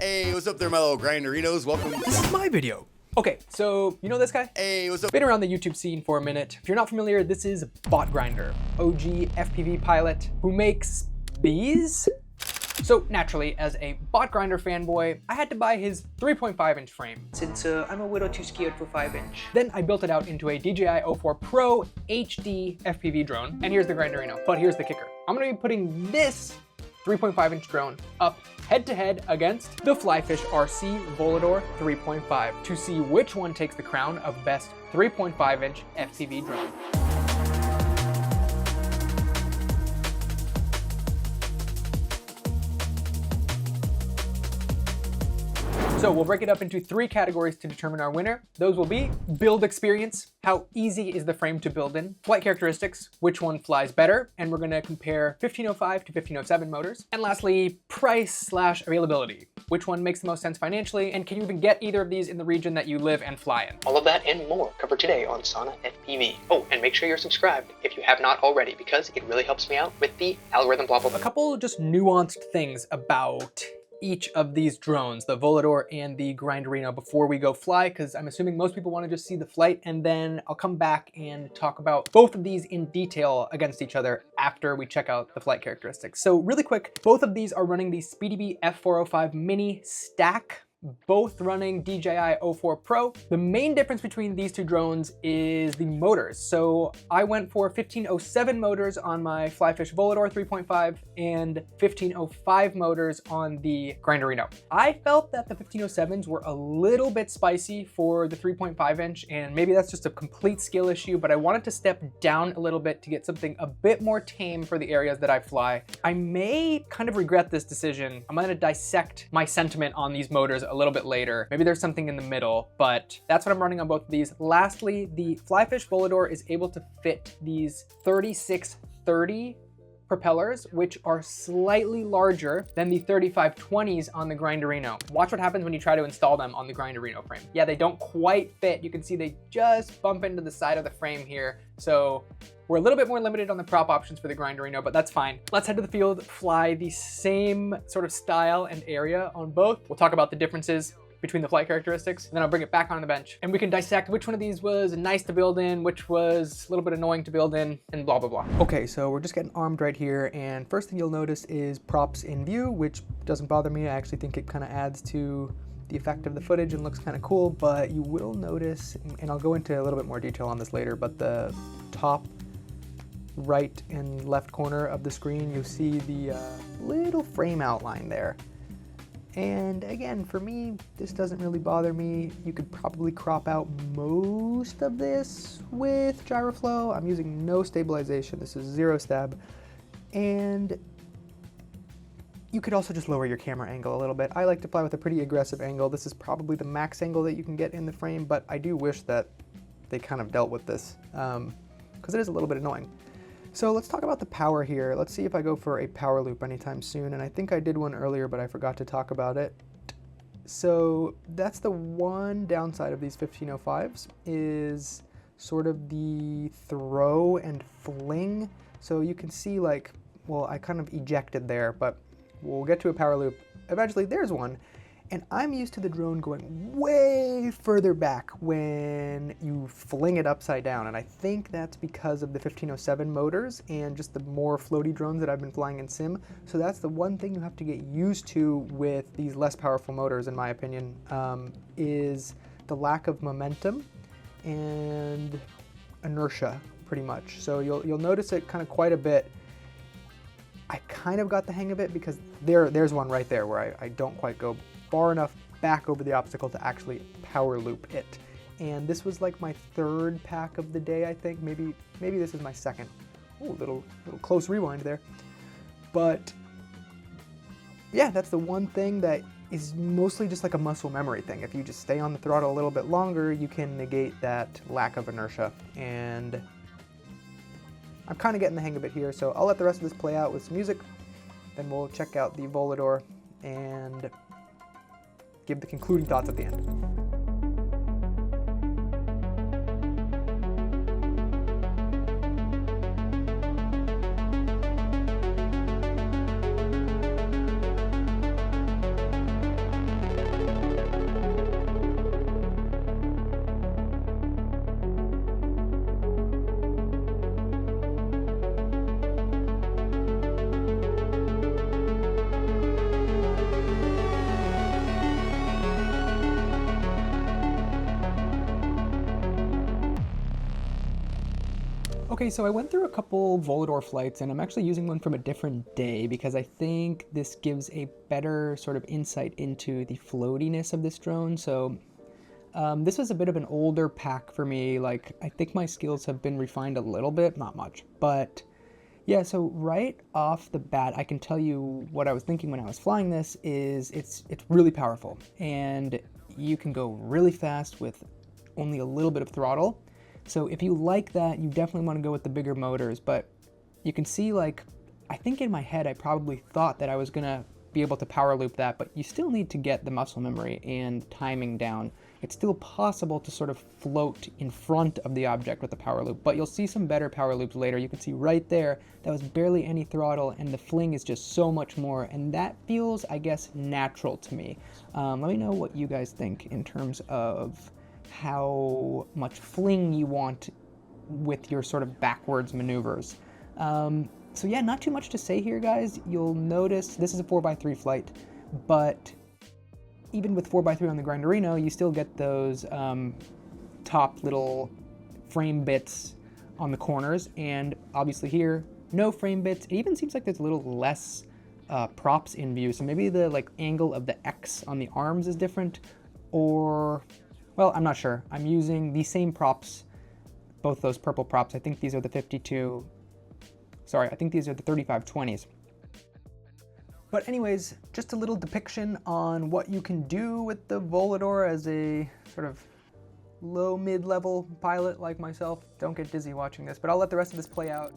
Hey, what's up there, my little Grinderinos? Welcome. This is my video. Okay, so you know this guy? Hey, what's up? Been around the YouTube scene for a minute. If you're not familiar, this is Bot Grinder, OG FPV pilot who makes bees. So naturally, as a Bot Grinder fanboy, I had to buy his 3.5-inch frame since I'm a little too scared for 5-inch. Then I built it out into a DJI O4 Pro HD FPV drone, and here's the Grinderino. But here's the kicker. I'm gonna be putting this 3.5-inch drone up head-to-head against the Flyfish RC VOLADOR 3.5 to see which one takes the crown of best 3.5-inch FPV drone. So we'll break it up into 3 categories to determine our winner. Those will be build experience, how easy is the frame to build in, flight characteristics, which one flies better, and we're gonna compare 1505 to 1507 motors. And lastly, price/availability, which one makes the most sense financially, and can you even get either of these in the region that you live and fly in? All of that and more covered today on Sauna FPV. Oh, and make sure you're subscribed if you have not already, because it really helps me out with the algorithm blah blah blah. A couple just nuanced things about each of these drones, the VOLADOR and the Grinderino, before we go fly, because I'm assuming most people want to just see the flight, and then I'll come back and talk about both of these in detail against each other after we check out the flight characteristics. So really quick, both of these are running the Speedybee F405 Mini stack, both running DJI O4 Pro. The main difference between these two drones is the motors. So I went for 1507 motors on my Flyfish VOLADOR 3.5 and 1505 motors on the Grinderino. I felt that the 1507s were a little bit spicy for the 3.5-inch, and maybe that's just a complete skill issue, but I wanted to step down a little bit to get something a bit more tame for the areas that I fly. I may kind of regret this decision. I'm gonna dissect my sentiment on these motors a little bit later. Maybe there's something in the middle, but that's what I'm running on both of these. Lastly, the Flyfish VOLADOR is able to fit these 3630 propellers, which are slightly larger than the 3520s on the Grinderino. Watch what happens when you try to install them on the Grinderino frame. Yeah, they don't quite fit. You can see they just bump into the side of the frame here. So we're a little bit more limited on the prop options for the Grinderino, but that's fine. Let's head to the field, fly the same sort of style and area on both. We'll talk about the differences between the flight characteristics, and then I'll bring it back on the bench, and we can dissect which one of these was nice to build in, which was a little bit annoying to build in, and blah, blah, blah. Okay, so we're just getting armed right here, and first thing you'll notice is props in view, which doesn't bother me. I actually think it kind of adds to the effect of the footage and looks kind of cool, but you will notice, and I'll go into a little bit more detail on this later, but the top right and left corner of the screen, you see the little frame outline there. And again, for me, this doesn't really bother me. You could probably crop out most of this with gyroflow. I'm using no stabilization. This is 0 stab. And you could also just lower your camera angle a little bit. I like to fly with a pretty aggressive angle. This is probably the max angle that you can get in the frame, but I do wish that they kind of dealt with this because it is a little bit annoying. So let's talk about the power here. Let's see if I go for a power loop anytime soon. And I think I did one earlier, but I forgot to talk about it. So that's the one downside of these 1505s is sort of the throw and fling. So you can see like, well, I kind of ejected there, but we'll get to a power loop. Eventually there's one. And I'm used to the drone going way further back when you fling it upside down. And I think that's because of the 1507 motors and just the more floaty drones that I've been flying in sim. So that's the one thing you have to get used to with these less powerful motors, in my opinion, is the lack of momentum and inertia, pretty much. So you'll notice it kind of quite a bit. I kind of got the hang of it because there's one right there where I don't quite go far enough back over the obstacle to actually power loop it. And this was like my 3rd pack of the day, I think. Maybe this is my 2nd. Ooh, little close rewind there. But yeah, that's the one thing that is mostly just like a muscle memory thing. If you just stay on the throttle a little bit longer, you can negate that lack of inertia. And I'm kind of getting the hang of it here, so I'll let the rest of this play out with some music. Then we'll check out the VOLADOR and give the concluding thoughts at the end. Okay, so I went through a couple Volador flights and I'm actually using one from a different day because I think this gives a better sort of insight into the floatiness of this drone. So this was a bit of an older pack for me. Like, I think my skills have been refined a little bit, not much, but yeah, so right off the bat, I can tell you what I was thinking when I was flying this is it's really powerful and you can go really fast with only a little bit of throttle. So if you like that, you definitely want to go with the bigger motors, but you can see, like, I think in my head, I probably thought that I was gonna be able to power loop that, but you still need to get the muscle memory and timing down. It's still possible to sort of float in front of the object with the power loop, but you'll see some better power loops later. You can see right there, that was barely any throttle and the fling is just so much more, and that feels, I guess, natural to me. Let me know what you guys think in terms of how much fling you want with your sort of backwards maneuvers. So yeah, not too much to say here, guys. You'll notice this is a 4x3 flight, but even with 4x3 on the Grinderino, you still get those top little frame bits on the corners, and obviously here, no frame bits. It even seems like there's a little less props in view, so maybe the like angle of the X on the arms is different, or, well, I'm not sure. I'm using the same props, both those purple props. I think these are the 52, sorry, I think these are the 3520s. But anyways, just a little depiction on what you can do with the Volador as a sort of low mid-level pilot like myself. Don't get dizzy watching this, but I'll let the rest of this play out.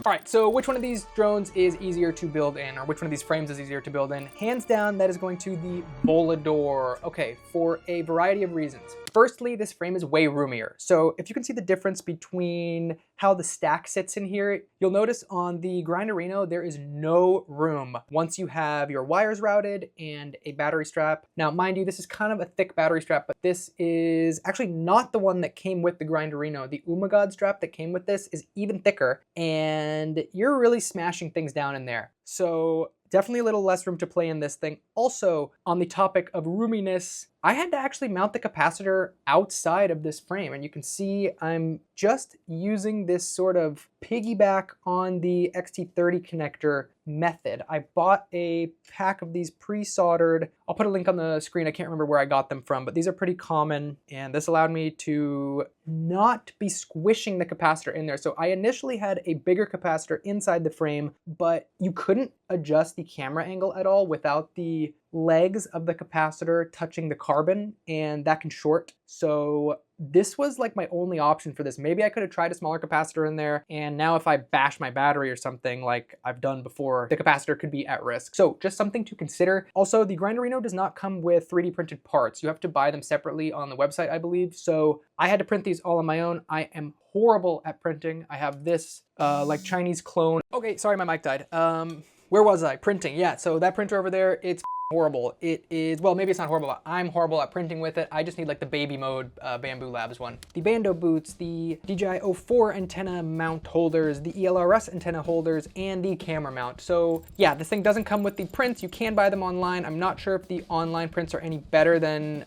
All right, so which one of these drones is easier to build in, or which one of these frames is easier to build in? Hands down, that is going to the Volador. Okay, for a variety of reasons. Firstly, this frame is way roomier. So if you can see the difference between how the stack sits in here, you'll notice on the Grinderino, there is no room once you have your wires routed and a battery strap. Now, mind you, this is kind of a thick battery strap, but this is actually not the one that came with the Grinderino. The Umagod strap that came with this is even thicker, and you're really smashing things down in there. So definitely a little less room to play in this thing. Also, on the topic of roominess, I had to actually mount the capacitor outside of this frame, and you can see I'm just using this sort of piggyback on the XT30 connector method. I bought a pack of these pre-soldered, I'll put a link on the screen, I can't remember where I got them from, but these are pretty common, and this allowed me to not be squishing the capacitor in there. So I initially had a bigger capacitor inside the frame, but you couldn't adjust the camera angle at all without the legs of the capacitor touching the carbon, and that can short. So this was like my only option for this. Maybe I could have tried a smaller capacitor in there, and now if I bash my battery or something like I've done before, the capacitor could be at risk. So just something to consider. Also, the Grinderino does not come with 3D printed parts. You have to buy them separately on the website, I believe. So I had to print these all on my own. I am horrible at printing. I have this like Chinese clone. Okay, sorry, my mic died. Where was I? Printing, yeah. So that printer over there, it's horrible. It is, well, maybe it's not horrible. I'm horrible at printing with it. I just need like the baby mode Bamboo Labs one. The Bando boots, the DJI O4 antenna mount holders, the ELRS antenna holders, and the camera mount. So yeah, this thing doesn't come with the prints. You can buy them online. I'm not sure if the online prints are any better than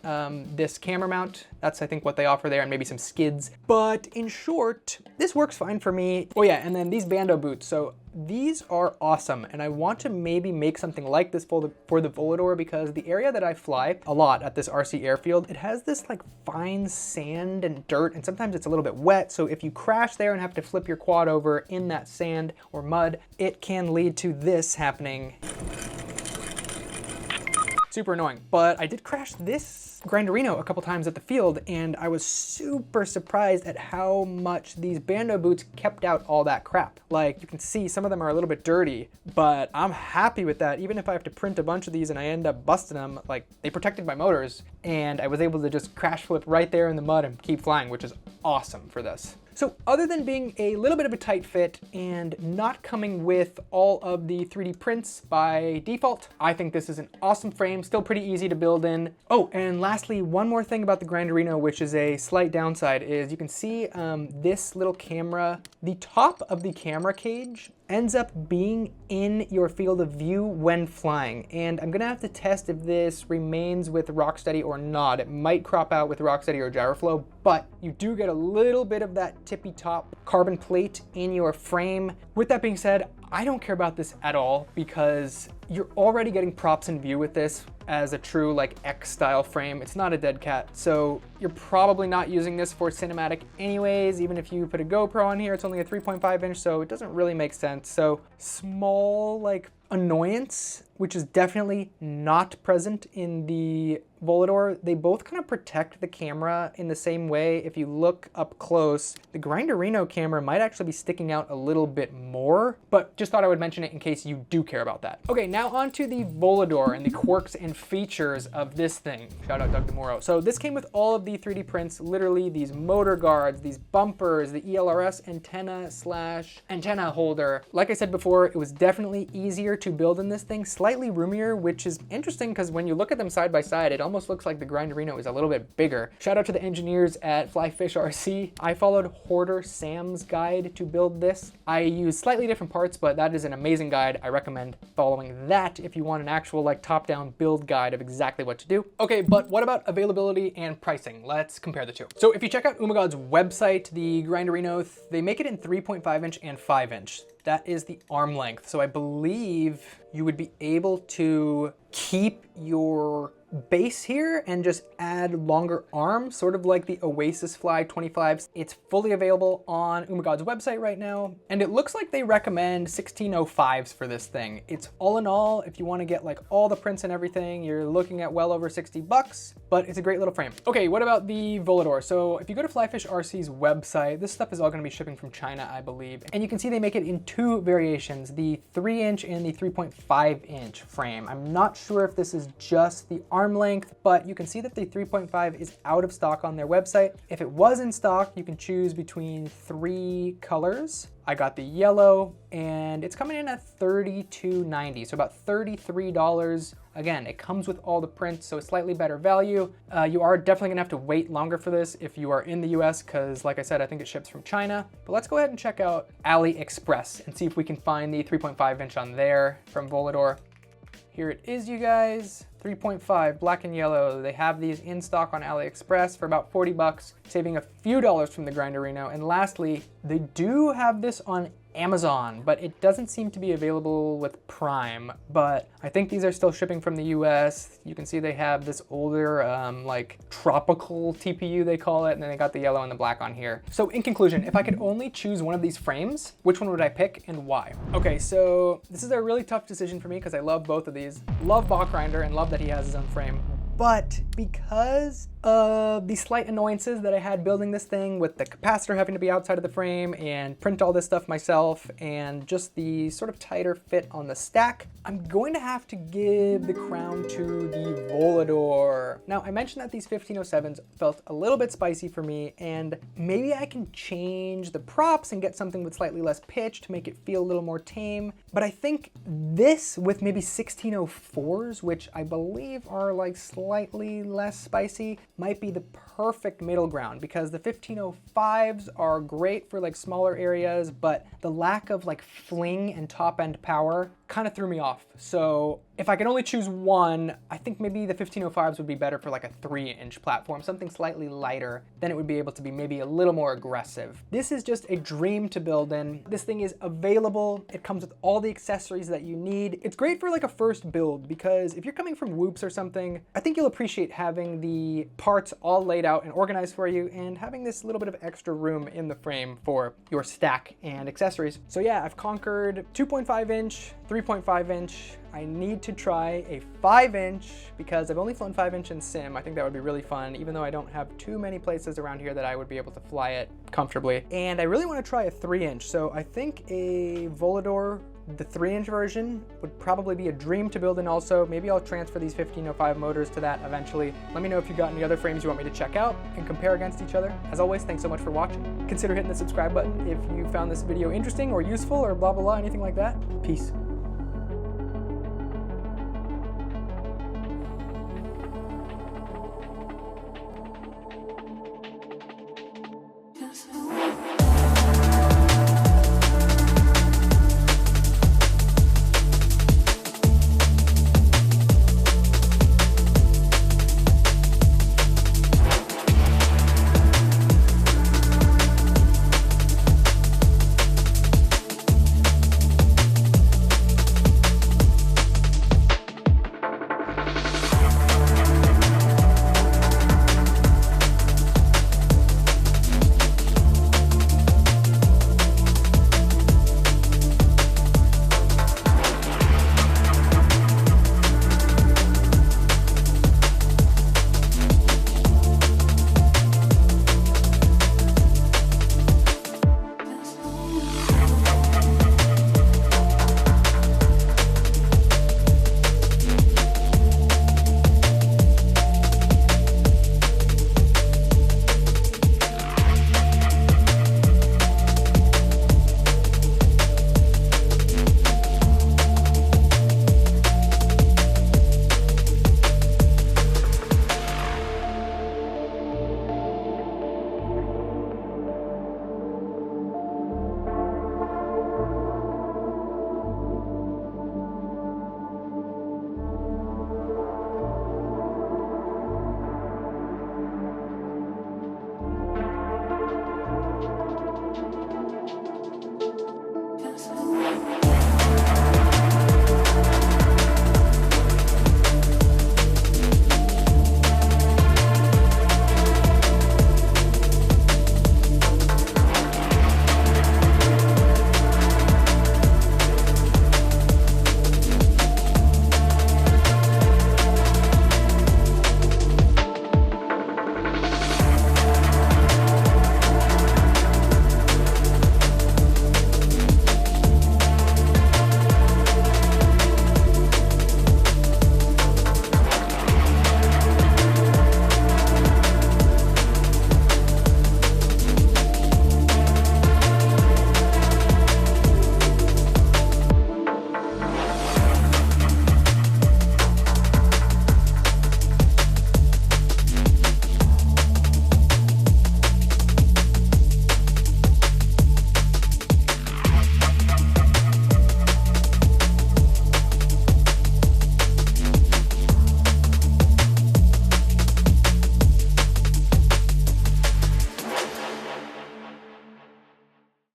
this camera mount. That's, I think, what they offer there, and maybe some skids. But in short, this works fine for me. Oh yeah, and then these Bando boots. So these are awesome, and I want to maybe make something like this for the VOLADOR, because the area that I fly a lot at this RC airfield, it has this like fine sand and dirt, and sometimes it's a little bit wet. So if you crash there and have to flip your quad over in that sand or mud, it can lead to this happening. Super annoying. But I did crash this Grinderino a couple times at the field, and I was super surprised at how much these Bando boots kept out all that crap. Like, you can see some of them are a little bit dirty, but I'm happy with that. Even if I have to print a bunch of these and I end up busting them, like, they protected my motors, and I was able to just crash flip right there in the mud and keep flying, which is awesome for this. So other than being a little bit of a tight fit and not coming with all of the 3D prints by default, I think this is an awesome frame, still pretty easy to build in. Oh, and lastly, one more thing about the Grinderino, which is a slight downside, is you can see this little camera, the top of the camera cage ends up being in your field of view when flying. And I'm gonna have to test if this remains with Rocksteady or not. It might crop out with Rocksteady or Gyroflow, but you do get a little bit of that tippy top carbon plate in your frame. With that being said, I don't care about this at all, because you're already getting props in view with this as a true like X style frame. It's not a dead cat, so you're probably not using this for cinematic anyways. Even if you put a GoPro on here, it's only a 3.5 inch, so it doesn't really make sense. So small like annoyance, which is definitely not present in the VOLADOR. They both kind of protect the camera in the same way. If you look up close, the Grinderino camera might actually be sticking out a little bit more, but just thought I would mention it in case you do care about that. Okay, now on to the VOLADOR and the quirks and features of this thing. Shout out Doug DeMoro. So this came with all of the 3D prints, literally these motor guards, these bumpers, the ELRS antenna holder. Like I said before, it was definitely easier to build in this thing, slightly roomier, which is interesting because when you look at them side by side, it almost looks like the Grinderino is a little bit bigger. Shout out to the engineers at Flyfish RC. I followed Hoarder Sam's guide to build this. I used slightly different parts, but that is an amazing guide. I recommend following that if you want an actual like top-down build guide of exactly what to do. Okay, but what about availability and pricing? Let's compare the two. So if you check out Umagod's website, the Grinderino, they make it in 3.5 inch and 5 inch. That is the arm length. So I believe you would be able to keep your base here and just add longer arms, sort of like the Oasis Fly 25s. It's fully available on Umagod's website right now, and it looks like they recommend 1605s for this thing. It's all in all, if you want to get like all the prints and everything, you're looking at well over 60 bucks, but it's a great little frame. Okay, what about the VOLADOR? So if you go to Flyfish RC's website, this stuff is all going to be shipping from China, I believe, and you can see they make it in two variations, the 3 inch and the 3.5 inch frame. I'm not sure if this is just the arm length, but you can see that the 3.5 is out of stock on their website. If it was in stock, you can choose between 3 colors. I got the yellow, and it's coming in at $32.90, so about $33. Again, it comes with all the prints, so a slightly better value. You are definitely gonna have to wait longer for this if you are in the US, because like I said, I think it ships from China. But let's go ahead and check out AliExpress and see if we can find the 3.5 inch on there from VOLADOR. Here it is, you guys. 3.5, black and yellow. They have these in stock on AliExpress for about 40 bucks, saving a few dollars from the Grinderino. And lastly, they do have this on Amazon, but it doesn't seem to be available with Prime. But I think these are still shipping from the US. You can see they have this older, like tropical TPU they call it, and then they got the yellow and the black on here. So in conclusion, if I could only choose one of these frames, which one would I pick and why? Okay, so this is a really tough decision for me because I love both of these. Love Bach Grinder and love that he has his own frame. But because of the slight annoyances that I had building this thing with the capacitor having to be outside of the frame and print all this stuff myself and just the sort of tighter fit on the stack, I'm going to have to give the crown to the Volador. Now, I mentioned that these 1507s felt a little bit spicy for me, and maybe I can change the props and get something with slightly less pitch to make it feel a little more tame. But I think this with maybe 1604s, which I believe are like slightly less spicy, might be the perfect middle ground, because the 1505s are great for like smaller areas, but the lack of like fling and top end power kind of threw me off. So if I could only choose one, I think maybe the 1505s would be better for like a 3-inch platform, something slightly lighter. Then it would be able to be maybe a little more aggressive. This is just a dream to build in. This thing is available. It comes with all the accessories that you need. It's great for like a first build, because if you're coming from Whoops or something, I think you'll appreciate having the parts all laid out and organized for you, and having this little bit of extra room in the frame for your stack and accessories. So yeah, I've conquered 2.5 inch, 3.5 inch. I need to try a 5-inch because I've only flown 5-inch in sim. I think that would be really fun, even though I don't have too many places around here that I would be able to fly it comfortably. And I really want to try a 3-inch. So I think a Volador, the 3-inch version, would probably be a dream to build in also. Maybe I'll transfer these 1505 motors to that eventually. Let me know if you got any other frames you want me to check out and compare against each other. As always, thanks so much for watching. Consider hitting the subscribe button if you found this video interesting or useful or blah, blah, blah, anything like that. Peace.